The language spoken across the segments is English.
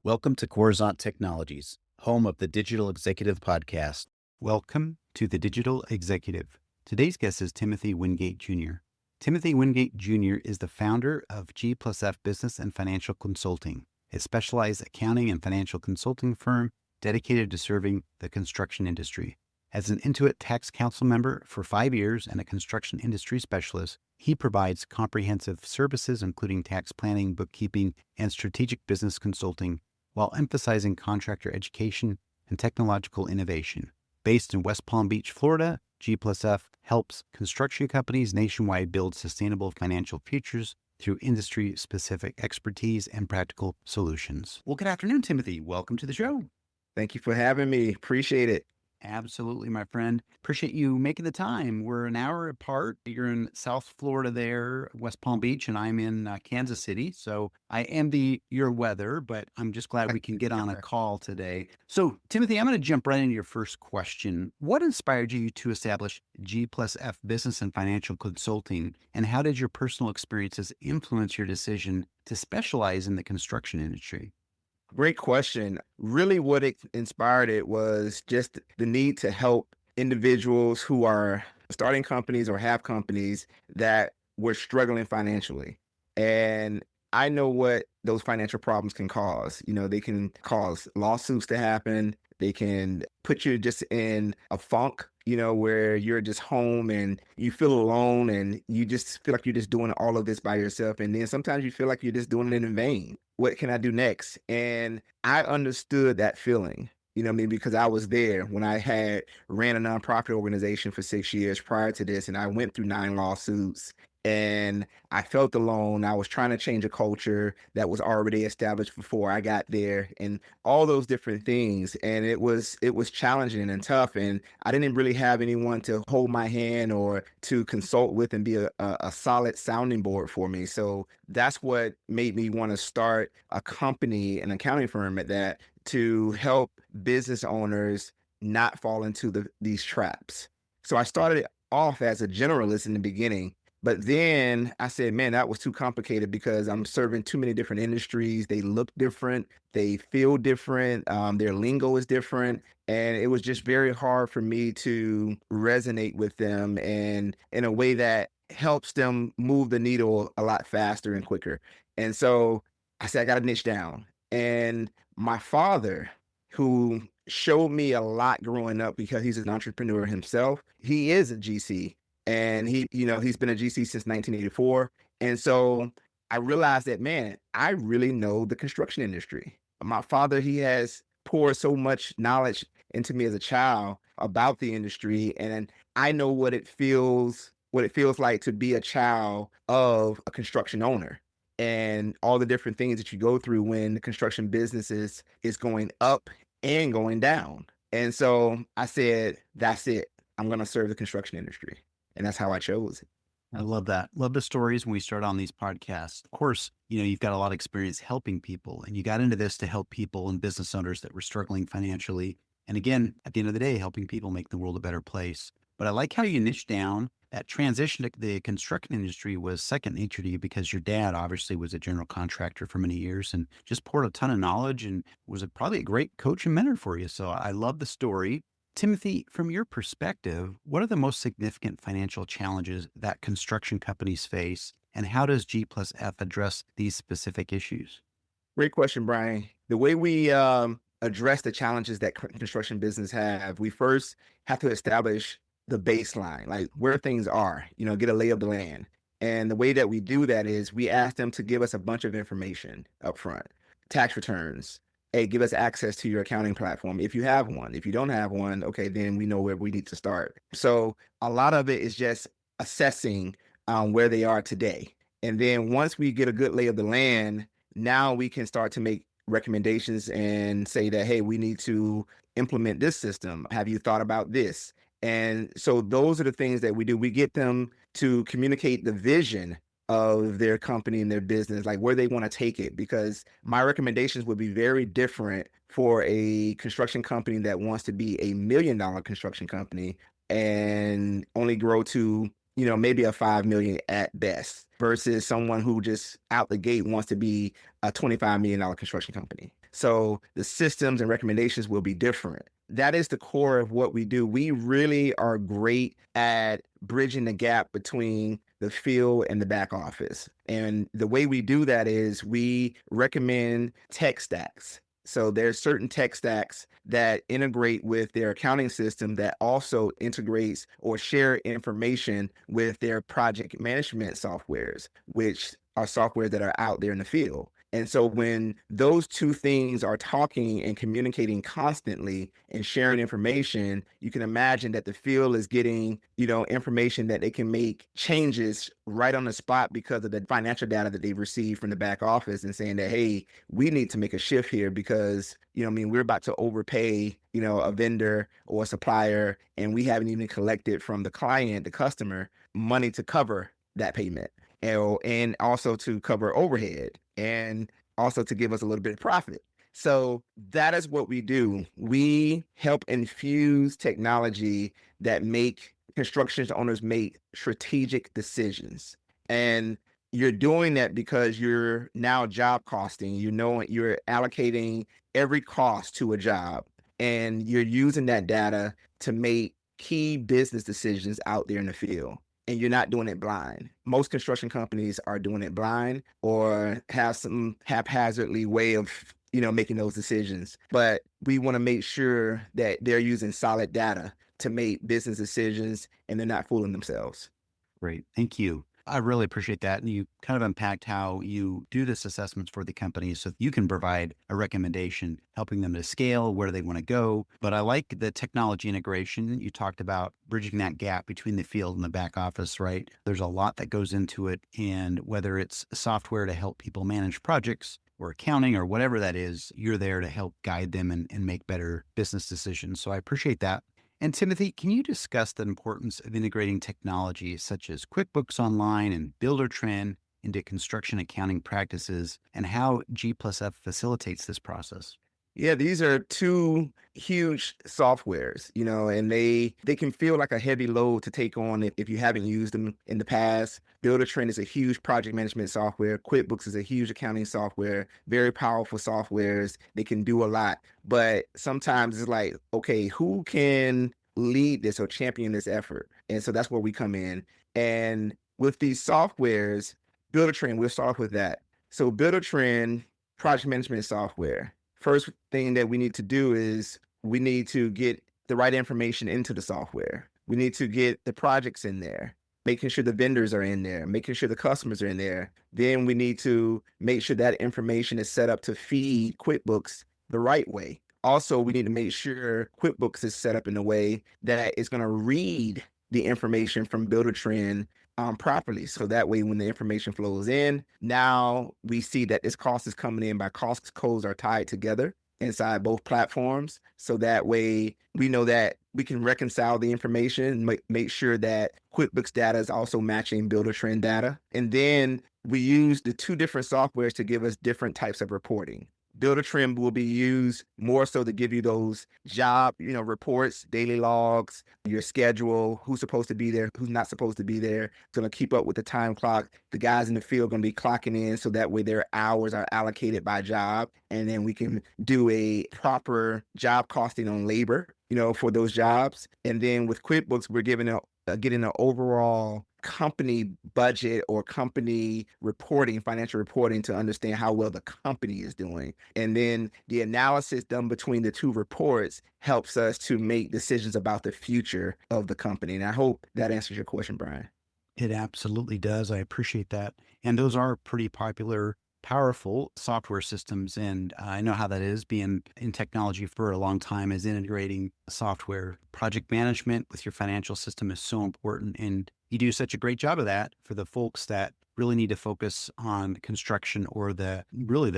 Welcome to Coruzant Technologies, home of the Digital Executive Podcast. Welcome to the Digital Executive. Today's guest is Timothy Wingate Jr. Timothy Wingate Jr. is the founder of G+F Business and Financial Consulting, a specialized accounting and financial consulting firm dedicated to serving the construction industry. As an Intuit Tax Council member for 5 years and a construction industry specialist, he provides comprehensive services including tax planning, bookkeeping, and strategic business consulting, while emphasizing contractor education and technological innovation. Based in West Palm Beach, Florida, G+F helps construction companies nationwide build sustainable financial futures through industry-specific expertise and practical solutions. Well, good afternoon, Timothy. Welcome to the show. Thank you for having me. Appreciate it. Absolutely, my friend. Appreciate you making the time. We're an hour apart. You're in South Florida there, West Palm Beach, and I'm in Kansas City. So I envy your weather, but I'm just glad we can get on a call today. So, Timothy, I'm going to jump right into your first question. What inspired you to establish G+F Business and Financial Consulting, and how did your personal experiences influence your decision to specialize in the construction industry? Great question. Really what it inspired it was just the need to help individuals who are starting companies or have companies that were struggling financially. And I know what those financial problems can cause. They can cause lawsuits to happen. They can put you just in a funk, where you're just home and you feel alone and you just feel like you're just doing all of this by yourself. And then sometimes you feel like you're just doing it in vain. What can I do next? And I understood that feeling, because I was there when I had ran a nonprofit organization for 6 years prior to this. And I went through 9 lawsuits. And I felt alone. I was trying to change a culture that was already established before I got there and all those different things. And it was challenging and tough. And I didn't really have anyone to hold my hand or to consult with and be a solid sounding board for me. So that's what made me want to start a company, an accounting firm at that, to help business owners not fall into these traps. So I started off as a generalist in the beginning. But then I said, man, that was too complicated because I'm serving too many different industries. They look different. They feel different. Their lingo is different. And it was just very hard for me to resonate with them and in a way that helps them move the needle a lot faster and quicker. And so I said, I got to niche down. And my father, who showed me a lot growing up because he's an entrepreneur himself, he is a GC. And he's been a GC since 1984. And so I realized that, man, I really know the construction industry. My father, he has poured so much knowledge into me as a child about the industry. And I know what it feels like to be a child of a construction owner and all the different things that you go through when the construction business is going up and going down. And so I said, that's it. I'm going to serve the construction industry. And that's how I chose it. I love that. Love the stories when we start on these podcasts. Of course, you've got a lot of experience helping people, and you got into this to help people and business owners that were struggling financially. And again, at the end of the day, helping people make the world a better place. But I like how you niche down. That transition to the construction industry was second nature to you because your dad obviously was a general contractor for many years and just poured a ton of knowledge and was probably a great coach and mentor for you. So I love the story. Timothy, from your perspective, what are the most significant financial challenges that construction companies face, and how does G+F address these specific issues? Great question, Brian. The way we address the challenges that construction business have, we first have to establish the baseline, like where things are, get a lay of the land. And the way that we do that is we ask them to give us a bunch of information up front, tax returns. Hey, give us access to your accounting platform if you have one. If you don't have one, okay, then we know where we need to start. So a lot of it is just assessing where they are today. And then once we get a good lay of the land, now we can start to make recommendations and say that, hey, we need to implement this system. Have you thought about this? And so those are the things that we do. We get them to communicate the vision of their company and their business, like where they want to take it, because my recommendations would be very different for a construction company that wants to be $1 million construction company and only grow to, maybe a 5 million at best versus someone who just out the gate wants to be a $25 million construction company. So the systems and recommendations will be different. That is the core of what we do. We really are great at bridging the gap between the field and the back office. And the way we do that is we recommend tech stacks. So there's certain tech stacks that integrate with their accounting system that also integrates or share information with their project management softwares, which are software that are out there in the field. And so when those two things are talking and communicating constantly and sharing information, you can imagine that the field is getting, information that they can make changes right on the spot because of the financial data that they've received from the back office and saying that, hey, we need to make a shift here because, we're about to overpay, a vendor or a supplier, and we haven't even collected from the client, the customer, money to cover that payment. And also to cover overhead and also to give us a little bit of profit. So that is what we do. We help infuse technology that make construction owners make strategic decisions. And you're doing that because you're now job costing, you're allocating every cost to a job, and you're using that data to make key business decisions out there in the field. And you're not doing it blind. Most construction companies are doing it blind or have some haphazardly way of, making those decisions. But we want to make sure that they're using solid data to make business decisions and they're not fooling themselves. Great. Thank you. I really appreciate that. And you kind of unpacked how you do this assessments for the company so you can provide a recommendation, helping them to scale, where they want to go. But I like the technology integration. You talked about bridging that gap between the field and the back office, right? There's a lot that goes into it. And whether it's software to help people manage projects or accounting or whatever that is, you're there to help guide them and make better business decisions. So I appreciate that. And Timothy, can you discuss the importance of integrating technology such as QuickBooks Online and Buildertrend into construction accounting practices and how G+F facilitates this process? Yeah, these are two huge softwares, and they can feel like a heavy load to take on if you haven't used them in the past. Buildertrend is a huge project management software. QuickBooks is a huge accounting software, very powerful softwares. They can do a lot, but sometimes it's like, okay, who can lead this or champion this effort? And so that's where we come in. And with these softwares, Buildertrend, we'll start off with that. So Buildertrend, project management software. First thing that we need to do is we need to get the right information into the software. We need to get the projects in there, making sure the vendors are in there, making sure the customers are in there. Then we need to make sure that information is set up to feed QuickBooks the right way. Also, we need to make sure QuickBooks is set up in a way that it's going to read the information from Buildertrend properly. So that way, when the information flows in, now we see that this cost is coming in by cost codes are tied together inside both platforms. So that way we know that we can reconcile the information, make sure that QuickBooks data is also matching Buildertrend data. And then we use the two different softwares to give us different types of reporting. Buildertrend will be used more so to give you those job, reports, daily logs, your schedule, who's supposed to be there, who's not supposed to be there. It's going to keep up with the time clock. The guys in the field are going to be clocking in so that way their hours are allocated by job. And then we can do a proper job costing on labor, for those jobs. And then with QuickBooks, we're getting an overall company budget or company reporting, financial reporting to understand how well the company is doing. And then the analysis done between the two reports helps us to make decisions about the future of the company. And I hope that answers your question, Brian. It absolutely does. I appreciate that. And those are pretty popular, powerful software systems. And I know how that is being in technology for a long time, is integrating software. Project management with your financial system is so important. And you do such a great job of that for the folks that really need to focus on construction or the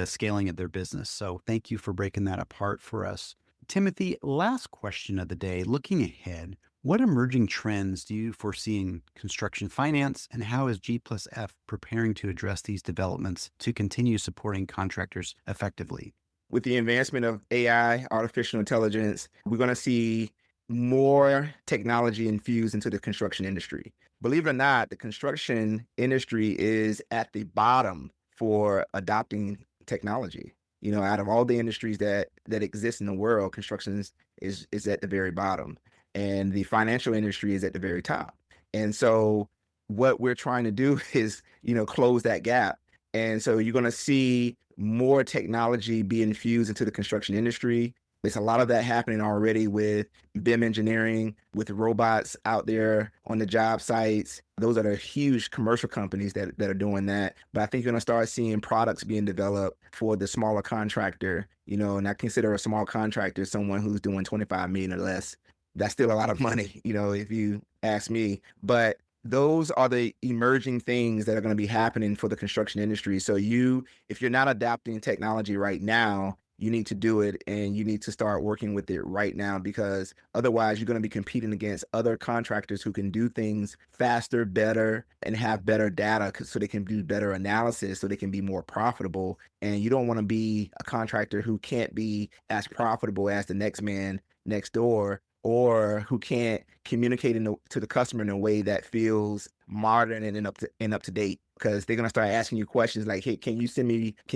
scaling of their business. So thank you for breaking that apart for us. Timothy, last question of the day, looking ahead, what emerging trends do you foresee in construction finance, and how is G+F preparing to address these developments to continue supporting contractors effectively? With the advancement of AI, artificial intelligence, we're going to see more technology infused into the construction industry. Believe it or not, the construction industry is at the bottom for adopting technology. Out of all the industries that exist in the world, construction is at the very bottom, and the financial industry is at the very top. And so what we're trying to do is, close that gap. And so you're going to see more technology be infused into the construction industry. There's a lot of that happening already with BIM engineering, with robots out there on the job sites. Those are the huge commercial companies that are doing that. But I think you're going to start seeing products being developed for the smaller contractor, and I consider a small contractor someone who's doing 25 million or less. That's still a lot of money, if you ask me. But those are the emerging things that are going to be happening for the construction industry. So if you're not adapting technology right now, you need to do it, and you need to start working with it right now, because otherwise you're going to be competing against other contractors who can do things faster, better, and have better data so they can do better analysis, so they can be more profitable. And you don't want to be a contractor who can't be as profitable as the next man next door, or who can't communicate to the customer in a way that feels modern and up to date, because they're going to start asking you questions like, hey, can you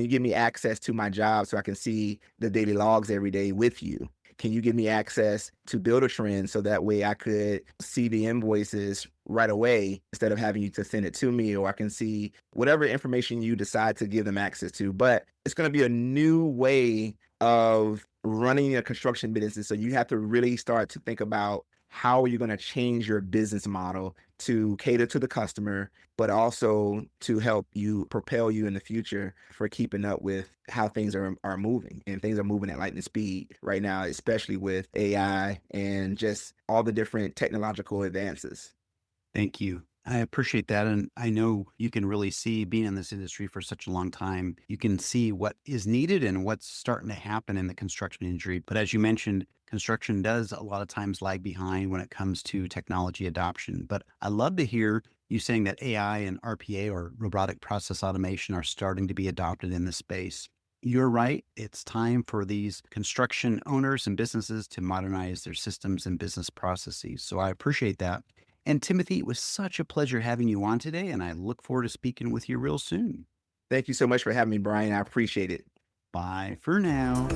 give me access to my job so I can see the daily logs every day with you? Can you give me access to Buildertrend so that way I could see the invoices right away instead of having you to send it to me, or I can see whatever information you decide to give them access to. But it's going to be a new way of running a construction business. So you have to really start to think about how are you going to change your business model to cater to the customer, but also to help you propel you in the future for keeping up with how things are moving. And things are moving at lightning speed right now, especially with AI and just all the different technological advances. Thank you. I appreciate that. And I know you can really see, being in this industry for such a long time, you can see what is needed and what's starting to happen in the construction industry. But as you mentioned, construction does a lot of times lag behind when it comes to technology adoption. But I love to hear you saying that AI and RPA, or robotic process automation, are starting to be adopted in this space. You're right. It's time for these construction owners and businesses to modernize their systems and business processes. So I appreciate that. And Timothy, it was such a pleasure having you on today, and I look forward to speaking with you real soon. Thank you so much for having me, Brian. I appreciate it. Bye for now.